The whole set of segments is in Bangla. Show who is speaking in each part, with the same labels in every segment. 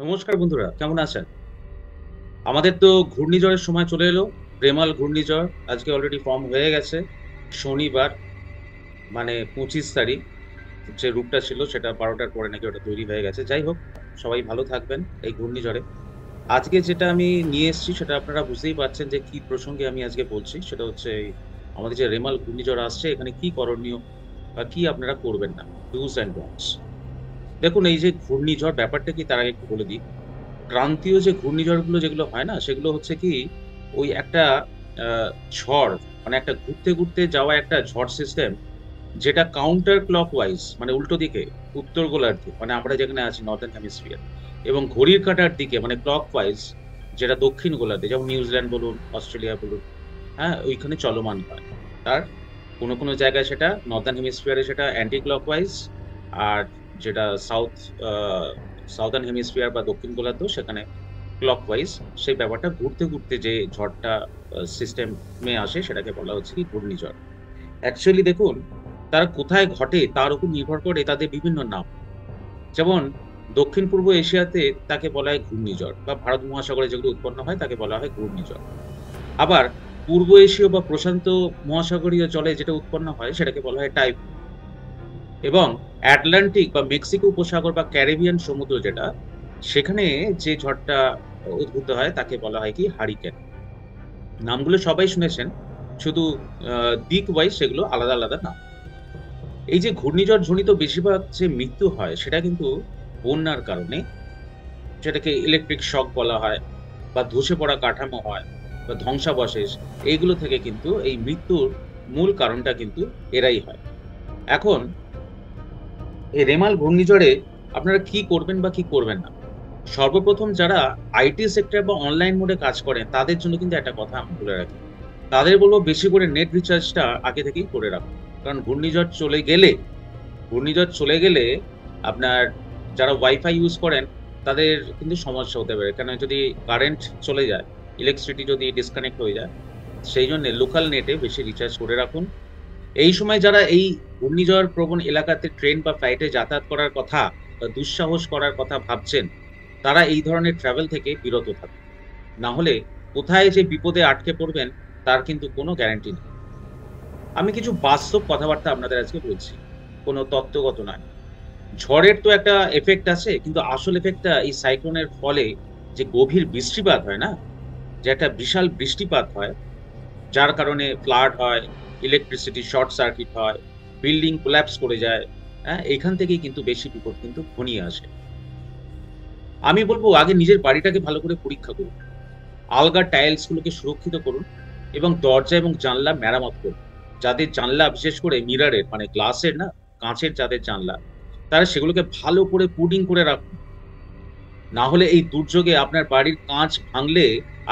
Speaker 1: নমস্কার বন্ধুরা, কেমন আছেন? আমাদের তো ঘূর্ণিঝড়ের সময় চলে এলো। রেমাল ঘূর্ণিঝড় আজকে অলরেডি ফর্ম হয়ে গেছে। শনিবার মানে ২৫ তারিখ যে রূপটা ছিল সেটা ১২টার পরে নাকি ওটা তৈরি হয়ে গেছে। যাই হোক, সবাই ভালো থাকবেন এই ঘূর্ণিঝড়ে। আজকে যেটা আমি নিয়ে এসেছি সেটা আপনারা বুঝতেই পারছেন যে কি প্রসঙ্গে আমি আজকে বলছি। সেটা হচ্ছে এই আমাদের যে রেমাল ঘূর্ণিঝড় আসছে এখানে কি করণীয় বা কি আপনারা করবেন না। ডুস অ্যান্ড ডোন্টস। দেখুন, এই যে ঘূর্ণিঝড় ব্যাপারটা কি তার আগে একটু বলে দিই। ক্রান্তীয় যে ঘূর্ণিঝড়গুলো যেগুলো হয় না, সেগুলো হচ্ছে কি ওই একটা আ ঝড় মানে একটা ঘুরতে, ঘুরতে যাওয়া একটা ঝড় সিস্টেম যেটা কাউন্টার ক্লকওয়াইজ মানে উল্টো দিকে উত্তর গোলার্ধে মানে আমরা যেখানে আছি নর্দার্ন হেমিস্ফিয়ার এবং ঘড়ির কাঁটার দিকে মানে ক্লকওয়াইজ যেটা দক্ষিণ গোলার্ধে যেমন নিউজিল্যান্ড বলুন, অস্ট্রেলিয়া বলুন, হ্যাঁ? ওইখানে চলমান হয়। আর কোনো জায়গায় সেটা নর্দার্ন হেমিস্ফিয়ার এ সেটা অ্যান্টি ক্লকওয়াইজ আর যেটা আ সাউদার্ন হেমিস্ফিয়ার বা দক্ষিণ গোলার্ধ সেখানে ক্লকওয়াইজ সেই ব্যাপারটা ঘুরতে, ঘুরতে যে ঝড়টা সিস্টেমে আসে সেটাকে বলা হচ্ছে কি ঘূর্ণিঝড়। অ্যাকচুয়ালি দেখুন, তারা কোথায় ঘটে তার উপর নির্ভর করে তাদের বিভিন্ন নাম। যেমন দক্ষিণ-পূর্ব এশিয়াতে তাকে বলা হয় ঘূর্ণিঝড় বা ভারত মহাসাগরে যেগুলো উৎপন্ন হয় তাকে বলা হয় ঘূর্ণিঝড়। আবার পূর্ব এশীয় বা প্রশান্ত মহাসাগরীয় জলে যেটা উৎপন্ন হয় সেটাকে বলা হয় টাইফুন। এবং আটলান্টিক বা মেক্সিকো উপসাগর বা ক্যারিবিয়ান সমুদ্র যেটা, সেখানে যে ঝড়টা উদ্ভূত হয় তাকে বলা হয় কি হারিকেন। নামগুলো সবাই শুনেছেন। শুধু দিক ওয়াইজ সেগুলো আলাদা, আলাদা নাম। এই যে ঘূর্ণিঝড় জনিত বেশিরভাগ যে মৃত্যু হয় সেটা কিন্তু বন্যার কারণে, যেটাকে ইলেকট্রিক শক বলা হয় বা ধসে পড়া কাঠামো হয় বা ধ্বংসাবশেষ, এইগুলো থেকে কিন্তু এই মৃত্যুর মূল কারণটা কিন্তু এরাই হয়। এখন এই রেমাল ঘূর্ণিঝড়ে আপনারা কি করবেন বা কি করবেন না? সর্বপ্রথম যারা আইটি সেক্টর বা অনলাইন মোডে কাজ করেন তাদের জন্য কিন্তু একটা কথা আমি বলে রাখি। তাদের বলব বেশি করে নেট রিচার্জটা আগে থেকেই করে রাখুন। কারণ ঘূর্ণিঝড় চলে গেলে আপনার যারা ওয়াইফাই ইউজ করেন তাদের কিন্তু সমস্যা হতে পারে। কেন যদি কারেন্ট চলে যায়, ইলেকট্রিসিটি যদি ডিসকানেক্ট হয়ে যায়, সেইজন্যে লোকাল নেটে বেশি রিচার্জ করে রাখুন। এই সময় যারা এই ঘূর্ণিঝড় প্রবণ এলাকাতে ট্রেন বা ফ্লাইটে যাতায়াত করার কথা বা দুঃসাহস করার কথা ভাবছেন, তারা এই ধরনের ট্রাভেল থেকে বিরত থাকুন। না হলে কোথায় যে বিপদে আটকে পড়বেন তার কিন্তু কোনো গ্যারান্টি নেই। আমি কিছু বাস্তব কথাবার্তা আপনাদের আজকে বলছি। কোনো তত্ত্বগত নয়। ঝড়ের তো একটা ইফেক্ট আছে, কিন্তু আসল ইফেক্টটা এই সাইক্লোনের ফলে যে গভীর বৃষ্টিপাত হয় না? যে একটা বিশাল বৃষ্টিপাত হয় যার কারণে ফ্লাড হয়, ইলেকট্রিসিটি শর্ট সার্কিট হয়, বিল্ডিং কোল্যাপস করে যায়। হ্যাঁ? এইখান থেকেই কিন্তু বেশি বিপদ কিন্তু ঘনিয়ে আসে। আমি বলব আগে নিজের বাড়িটাকে ভালো করে পরীক্ষা করুন। আলগা টাইলস গুলোকে সুরক্ষিত করুন এবং দরজা এবং জানলা মেরামত করুন। যাদের জানলা বিশেষ করে মিররের মানে গ্লাসের না, কাঁচের যাদের জানলা, তারা সেগুলোকে ভালো করে পুডিং করে রাখুন। না হলে এই দুর্যোগে আপনার বাড়ির কাঁচ ভাঙলে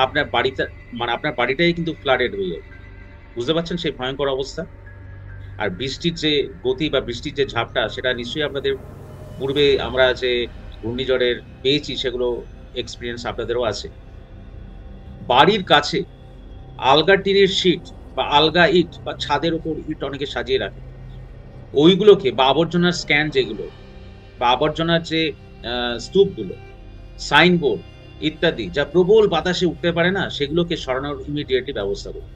Speaker 1: আপনার বাড়িটা মানে আপনার বাড়িটাই কিন্তু ফ্লাডেড হয়ে যাবে। বুঝতে পারছেন সেই ভয়ংকর অবস্থা? আর বৃষ্টির যে গতি বা বৃষ্টির যে ঝাপটা সেটা নিশ্চয়ই আপনাদের পূর্বে আমরা যে ঘূর্ণিঝড়ের পেয়েছি সেগুলো এক্সপেরিয়েন্স আপনাদেরও আছে। বাড়ির কাছে আলগা টিনের শিট বা আলগা ইট বা ছাদের উপর ইট অনেকে সাজিয়ে রাখে। ওইগুলোকে বা আবর্জনার স্ক্যান যেগুলো বা আবর্জনার যে স্তূপগুলো, সাইনবোর্ড ইত্যাদি যা প্রবল বাতাসে উঠতে পারে না সেগুলোকে সরানোর ইমিডিয়েটলি ব্যবস্থা করুন।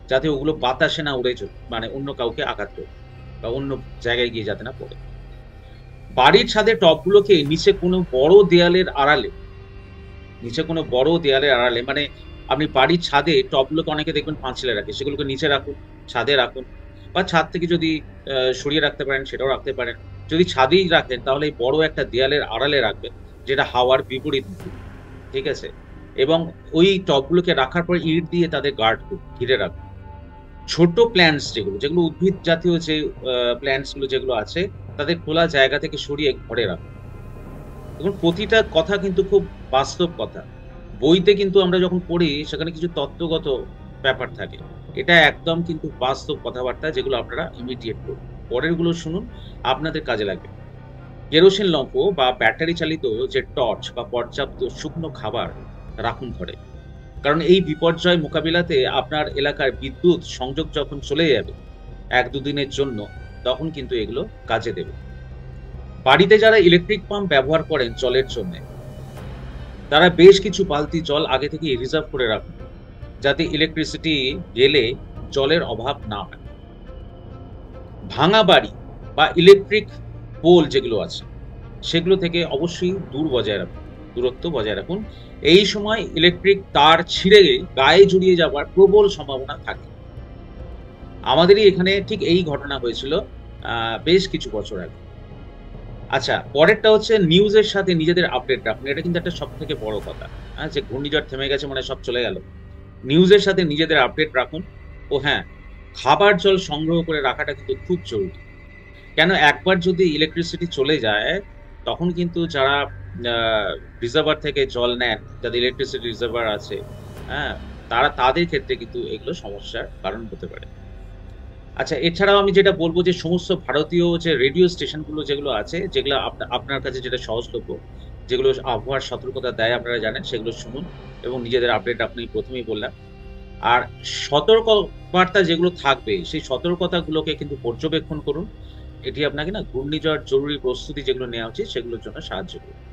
Speaker 1: যাতে ওগুলো বাতাসে না উড়ে মানে অন্য কাউকে আঘাত করে বা অন্য জায়গায় গিয়ে যাতে না পড়ে। বাড়ির ছাদের টবগুলোকে নিচে কোনো বড় দেয়ালের আড়ালে মানে আপনি বাড়ির ছাদে টবগুলোকে অনেকে দেখবেন পাঁচিলে রাখে। সেগুলোকে নিচে রাখুন, ছাদে রাখুন বা ছাদ থেকে যদি সরিয়ে রাখতে পারেন সেটাও রাখতে পারেন। যদি ছাদেই রাখেন তাহলে এই বড় একটা দেয়ালের আড়ালে রাখবেন, যেটা হাওয়ার বিপরীত মুখী। ঠিক আছে? এবং ওই টবগুলোকে রাখার পর ইট দিয়ে তাদের গার্ড করুন, ঘিরে রাখুন। ছোট প্ল্যান্টস যেগুলো উদ্ভিদ জাতীয় যে প্ল্যান্টস গুলো যেগুলো আছে তাদের খোলা জায়গা থেকে সরিয়ে ঘরে রাখুন। দেখুন, প্রতিটা কথা কিন্তু খুব বাস্তব কথা। বইতে কিন্তু আমরা যখন পড়ি সেখানে কিছু তত্ত্বগত ব্যাপার থাকে। এটা একদম কিন্তু বাস্তব কথাবার্তা যেগুলো আপনারা ইমিডিয়েট করুন। পরেরগুলো শুনুন, আপনাদের কাজে লাগবে। কেরোসিন লম্প বা ব্যাটারি চালিত যে টর্চ বা পর্যাপ্ত শুকনো খাবার রাখুন ঘরে। কারণ এই বিপর্যয় মোকাবিলাতে আপনার এলাকার বিদ্যুৎ সংযোগ যখন চলে যাবে ১-২ দিনের জন্য, তখন কিন্তু এগুলো কাজে দেবে। বাড়িতে যারা ইলেকট্রিক পাম্প ব্যবহার করেন জলের জন্য, তারা বেশ কিছু বালতি জল আগে থেকে রিজার্ভ করে রাখুন, যাতে ইলেকট্রিসিটি গেলে জলের অভাব না হয়। ভাঙা বাড়ি বা ইলেকট্রিক পোল যেগুলো আছে, সেগুলো থেকে অবশ্যই দূরত্ব বজায় রাখুন। এই সময় ইলেকট্রিক তার ছিঁড়ে গায়ে জড়িয়ে যাওয়ার প্রবল সম্ভাবনা থাকে। আমাদেরই এখানে ঠিক এই ঘটনা হয়েছিল বেশ কিছু বছর আগে। আচ্ছা, পরেরটা হচ্ছে নিউজের সাথে নিজেদের আপডেট রাখুন। এটা কিন্তু একটা সবথেকে বড় কথা। যে ঘূর্ণিঝড় থেমে গেছে মানে সব চলে গেল। নিউজের সাথে নিজেদের আপডেট রাখুন। ও হ্যাঁ, খাবার জল সংগ্রহ করে রাখাটা কিন্তু খুব জরুরি। কেন, একবার যদি ইলেকট্রিসিটি চলে যায়, তখন কিন্তু যারা রিজার্ভার থেকে জল নেন, যাদের ইলেকট্রিসিটি রিজার্ভার আছে, হ্যাঁ, তাদের ক্ষেত্রে কিন্তু এগুলো সমস্যার কারণ হতে পারে। আচ্ছা, এছাড়াও আমি যেটা বলবো যে সমস্ত ভারতীয় যে রেডিও স্টেশনগুলো যেগুলো আছে, যেগুলো আপনার কাছে যেটা সহজলভ্য, যেগুলো আবহাওয়ার সতর্কতা দেয় আপনারা জানেন, সেগুলো শুনুন এবং নিজেদের আপডেট আপনি প্রথমেই বললাম। আর সতর্ক বার্তা যেগুলো থাকবে, সেই সতর্কতাগুলোকে কিন্তু পর্যবেক্ষণ করুন। এটি আপনাকে না ঘূর্ণিঝড় জরুরি প্রস্তুতি যেগুলো নেওয়া উচিত, সেগুলোর জন্য সাহায্য করবে।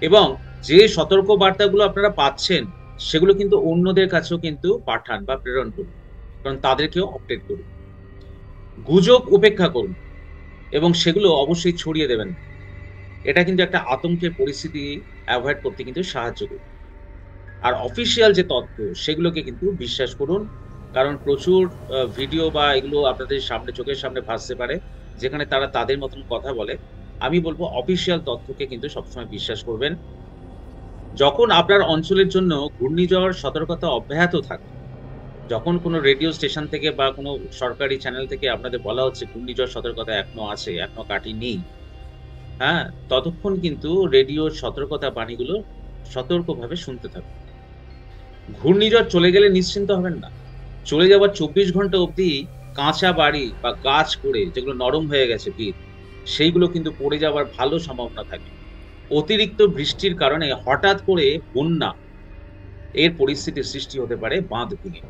Speaker 1: এবং যে সতর্ক বার্তাগুলো আপনারা পাচ্ছেন, সেগুলো কিন্তু অন্যদের কাছেও কিন্তু পাঠান বা প্রেরণ করুন, কারণ তাদেরকেও আপডেট করুন। গুজব উপেক্ষা করুন এবং সেগুলো অবশ্যই ছড়িয়ে দেবেন। এটা কিন্তু একটা আতঙ্কের পরিস্থিতি অ্যাভয়েড করতে কিন্তু সাহায্য করবে। আর অফিসিয়াল যে তথ্য, সেগুলোকে কিন্তু বিশ্বাস করুন, কারণ প্রচুর ভিডিও বা এগুলো আপনাদের সামনে, চোখের সামনে ভাসতে পারে, যেখানে তারা তাদের মতন কথা বলে। আমি বলবো অফিসিয়াল তথ্যকে কিন্তু সবসময় বিশ্বাস করবেন। যখন আপনার অঞ্চলের জন্য ঘূর্ণিঝড় সতর্কতা অব্যাহত থাকে, যখন কোনো রেডিও স্টেশন থেকে বা কোনো সরকারি চ্যানেল থেকে আপনাদের বলা হচ্ছে ঘূর্ণিঝড় সতর্কতা এখনো আছে, এখনো কাটেনি, হ্যাঁ, ততক্ষণ কিন্তু রেডিওর সতর্কতা বাণীগুলো সতর্কভাবে শুনতে থাকুন। ঘূর্ণিঝড় চলে গেলে নিশ্চিন্ত হবেন না। চলে যাওয়ার ২৪ ঘন্টা অবধি কাঁচা বাড়ি বা গাছ পড়ে যেগুলো নরম হয়ে গেছে ভিত, সেইগুলো কিন্তু পড়ে যাওয়ার ভালো সম্ভাবনা থাকে। অতিরিক্ত বৃষ্টির কারণে হঠাৎ করে বন্যা এর পরিস্থিতির সৃষ্টি হতে পারে বাঁধ ভেঙে।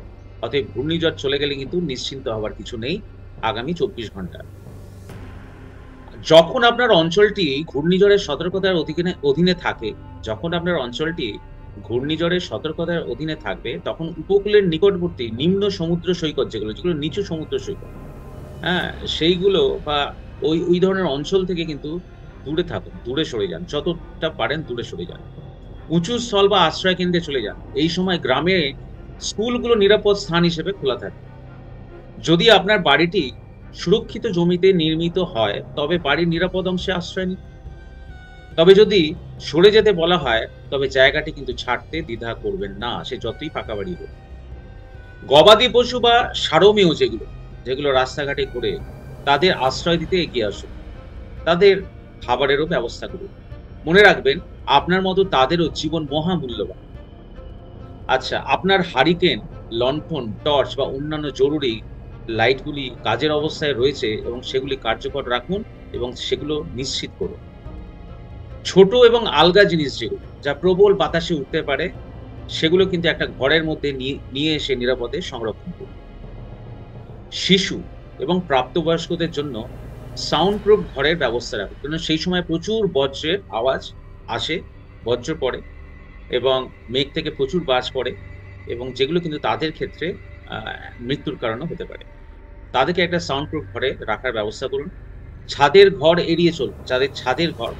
Speaker 1: অতএব ঘূর্ণিঝড় চলে গেলে কিন্তু নিশ্চিন্ত হওয়ার কিছু নেই আগামী ২৪ ঘন্টা। যখন আপনার অঞ্চলটি ঘূর্ণিঝড়ের সতর্কতার অধীনে থাকে, যখন আপনার অঞ্চলটি ঘূর্ণিঝড়ের সতর্কতার অধীনে থাকবে, তখন উপকূলের নিকটবর্তী নিম্ন সমুদ্র সৈকত যেগুলো নিচু সমুদ্র সৈকত, হ্যাঁ, সেইগুলো বা ওই ধরনের অঞ্চল থেকে কিন্তু দূরে থাকুন, দূরে সরে যান, যতটা পারেন দূরে সরে যান। উঁচু স্থল বা আশ্রয় কেন্দ্রে চলে যান। এই সময় গ্রামে স্কুলগুলো নিরাপদ স্থান হিসেবে খোলা থাকে। যদি আপনার বাড়িটি সুরক্ষিত জমিতে নির্মিত হয়, তবে বাড়ির নিরাপদ অংশে আশ্রয় নিন। তবে যদি সরে যেতে বলা হয়, তবে জায়গাটি কিন্তু ছাড়তে দ্বিধা করবেন না, সে যতই পাকা বাড়ি হোক। গবাদি পশু বা সারমেয় যেগুলো রাস্তাঘাটে ঘুরে, তাদের আশ্রয় দিতে এগিয়ে আসুন। তাদের খাবারেরও ব্যবস্থা করুন। মনে রাখবেন, আপনার মতো তাদেরও জীবন মহামূল্যবান। আচ্ছা, আপনার হারিকেন, লণ্ঠন, টর্চ বা অন্যান্য জরুরি লাইটগুলি কাজের অবস্থায় রয়েছে এবং সেগুলি কার্যকর রাখুন এবং সেগুলো নিশ্চিত করুন। ছোট এবং আলগা জিনিস যেগুলো, যা প্রবল বাতাসে উঠতে পারে, সেগুলো কিন্তু একটা ঘরের মধ্যে নিয়ে এসে নিরাপদে সংরক্ষণ করুন। শিশু এবং প্রাপ্তবয়স্কদের জন্য সাউন্ড প্রুফ ঘরের ব্যবস্থা রাখুন, কারণ সেই সময় প্রচুর বজ্রের আওয়াজ আসে, বজ্র পড়ে এবং মেঘ থেকে প্রচুর বাজ পড়ে, এবং যেগুলো কিন্তু তাদের ক্ষেত্রে মৃত্যুর কারণও হতে পারে। তাদেরকে একটা সাউন্ড প্রুফ ঘরে রাখার ব্যবস্থা করুন। ছাদের ঘর এড়িয়ে চলুন, যাদের ছাদের ঘর,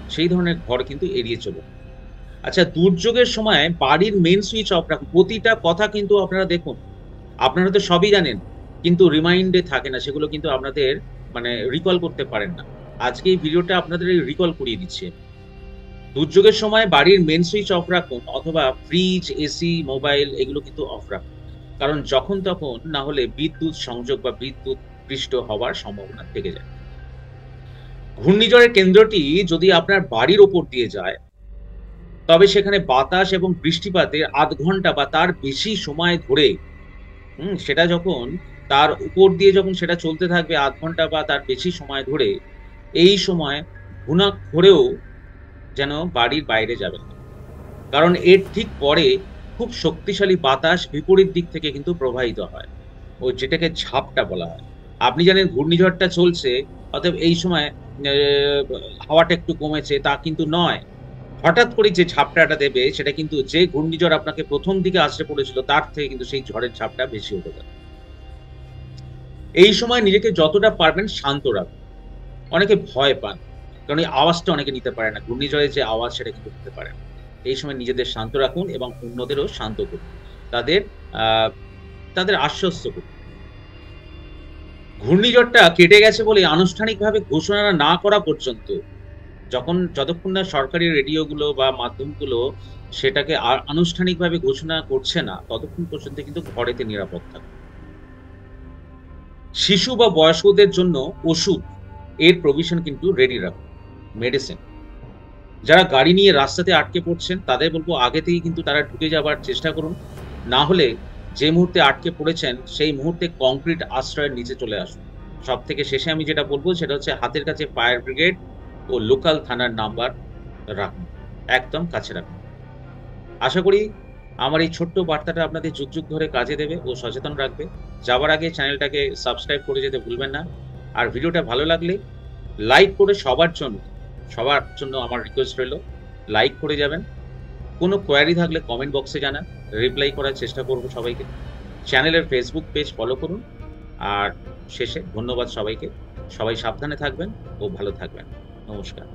Speaker 1: সেই ধরনের ঘর কিন্তু এড়িয়ে চলুন। আচ্ছা, দুর্যোগের সময় বাড়ির মেইন সুইচ অফ রাখুন। প্রতিটা কথা কিন্তু আপনারা দেখুন, আপনারা তো সবই জানেন, কিন্তু রিমাইন্ডে থাকে না, সেগুলো কিন্তু আপনাদের মানে রিকল করতে পারেন না। আজকে এই ভিডিওটা আপনাদের রিকল করিয়ে দিচ্ছে। দুর্যোগের সময় বাড়ির মেন সুইচ অফ রাখুন, অথবা ফ্রিজ, এসি, মোবাইল এগুলো কিন্তু অফ রাখুন, কারণ যখন তখন না হলে বিদ্যুৎ সংযোগ বা বিদ্যুৎ পৃষ্ঠ হওয়ার সম্ভাবনা থেকে যায়। ঘূর্ণিঝড়ের কেন্দ্রটি যদি আপনার বাড়ির ওপর দিয়ে যায়, তবে সেখানে বাতাস এবং বৃষ্টিপাতের ৮ ঘন্টা বা তার বেশি সময় ধরে, সেটা যখন তার উপর দিয়ে যখন সেটা চলতে থাকবে ৮ ঘন্টা বা তার বেশি সময় ধরে, এই সময় ঘুণাক্ষরেও যেন বাড়ির বাইরে যাবেন না, কারণ এর ঠিক পরে খুব শক্তিশালী বাতাস বিপরীত দিক থেকে কিন্তু প্রবাহিত হয়, ও যেটাকে ঝাপটা বলা হয়। আপনি জানেন ঘূর্ণিঝড়টা চলছে, অতএব এই সময় হাওয়াটা একটু কমেছে তা কিন্তু নয়। হঠাৎ করে যে ঝাপটাটা দেবে সেটা কিন্তু যে ঘূর্ণিঝড় আপনাকে প্রথম দিকে আছড়ে পড়েছিল তার থেকে কিন্তু সেই ঝড়ের ঝাপটা বেশি হতে পারে। এই সময় নিজেকে যতটা পারবেন শান্ত রাখুন। অনেকে ভয় পান, কারণ এই আওয়াজটা অনেকে নিতে পারে না। ঘূর্ণিঝড়ের যে আওয়াজ সেটা কিন্তু নিতে পারে না। এই সময় নিজেদের শান্ত রাখুন এবং অন্যদেরও শান্ত করুন। তাদের আহ তাদের আশ্বস্ত করুন। ঘূর্ণিঝড়টা কেটে গেছে বলে আনুষ্ঠানিকভাবে ঘোষণা না করা পর্যন্ত, যতক্ষণ না সরকারি রেডিওগুলো বা মাধ্যমগুলো সেটাকে আনুষ্ঠানিকভাবে ঘোষণা করছে না, ততক্ষণ পর্যন্ত কিন্তু ঘরেতে নিরাপদ থাকুন। শিশু বা বয়স্কদের জন্য ওষুধ এর প্রভিশন কিন্তু রেডি রাখুন, মেডিসিন। যারা গাড়ি নিয়ে রাস্তাতে আটকে পড়ছেন তাদের বলবো আগে থেকে কিন্তু তারা ঢুকে যাবার চেষ্টা করুন। না হলে যে মুহূর্তে আটকে পড়েছেন সেই মুহূর্তে কংক্রিট আশ্রয়ের নিচে চলে আসুন। সব থেকে শেষে আমি যেটা বলবো সেটা হচ্ছে হাতের কাছে ফায়ার ব্রিগেড ও লোকাল থানার নাম্বার রাখুন, একদম কাছে রাখুন। আশা করি আমার এই ছোট্ট বার্তাটা আপনাদের যুগ যুগ ধরে কাজে দেবে ও সচেতন রাখবে। যাওয়ার আগে চ্যানেলটাকে সাবস্ক্রাইব করে যেতে ভুলবেন না। আর ভিডিওটা ভালো লাগলে লাইক করে সবার জন্য আমার রিকোয়েস্ট রইল, লাইক করে যাবেন। কোনো কোয়ারি থাকলে কমেন্ট বক্সে জানান, রিপ্লাই করার চেষ্টা করব সবাইকে। চ্যানেলের ফেসবুক পেজ ফলো করুন। আর শেষে ধন্যবাদ সবাইকে। সবাই সাবধানে থাকবেন ও ভালো থাকবেন। নমস্কার।